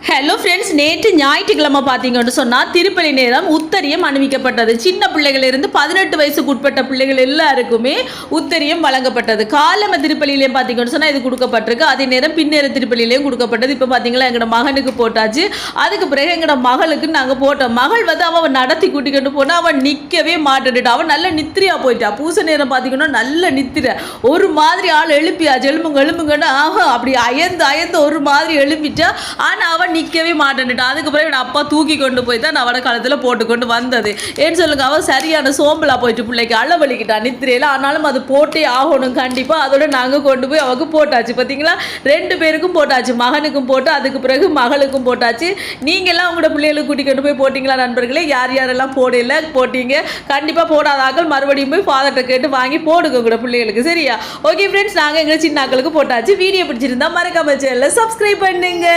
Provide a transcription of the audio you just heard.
Hello friends, நேற்று ஞாயிற்றுக்கிழமை பார்த்தீங்கன்னு சொன்னால் திருப்பலி நேரம் உத்தரியம் அணிவிக்கப்பட்டது. சின்ன பிள்ளைகளிலிருந்து 18 வயசுக்கு உட்பட்ட பிள்ளைகள் எல்லாருக்குமே உத்தரியம் வழங்கப்பட்டது. காலம திருப்பலியிலையும் பார்த்தீங்கன்னு சொன்னால் இது கொடுக்கப்பட்டிருக்கு. அதே நேரம் பின்னேற திருப்பலியிலையும் கொடுக்கப்பட்டது. இப்போ பார்த்தீங்களா எங்களோட மகனுக்கு போட்டாச்சு. அதுக்கு பிறகு எங்களோட மகளுக்கு நாங்கள் போட்டோம். மகள் வந்து அவன் நடத்தி கூட்டிக்கிட்டு போனால் அவன் நிற்கவே மாட்டேன்ட்டு அவன் நல்ல நித்திரியா போயிட்டா. பூச நேரம் பார்த்தீங்கன்னா நல்ல நித்திரை ஒரு மாதிரி ஆள் எழுப்பியாச்சு. எழும்புங்கன்னு அப்படி அயர்ந்து ஒரு மாதிரி எழுப்பிட்டா. ஆனால் அவன் நிற்கவே மாட்டேன்ட்டான். அதுக்கப்புறம் என் அப்பா தூக்கி கொண்டு போய் தான் அவட காலத்தில் போட்டுக்கொண்டு வந்தது. ஏன்னு சொல்லுங்க, அவன் சரியான சோம்பலா போயிட்டு பிள்ளைக்கு அளவலிக்கிட்டான் நித்திரையில். ஆனாலும் அது போட்டே ஆகணும் கண்டிப்பாக. அதோட நாங்கள் கொண்டு போய் அவருக்கு போட்டாச்சு. பார்த்தீங்களா, 2 பேருக்கும் போட்டாச்சு. மகனுக்கும் போட்டு அதுக்கு பிறகு மகளுக்கும் போட்டாச்சு. நீங்கள்லாம் உங்களோட பிள்ளைகளுக்கு கூட்டி கொண்டு போய் போட்டிங்களா நண்பர்களே? யாரெல்லாம் போடல போட்டீங்க? கண்டிப்பாக போடாதாக்கள் மறுபடியும் போய் ஃபாதர்கிட்ட கேட்டு வாங்கி போடுங்க உங்களோட பிள்ளைகளுக்கு. சரியா? ஓகே ஃப்ரெண்ட்ஸ், நாங்கள் எங்கள் சின்னாக்களுக்கு போட்டாச்சு. வீடியோ பிடிச்சிருந்தா மறக்காம சேனலை சப்ஸ்கிரைப் பண்ணுங்க.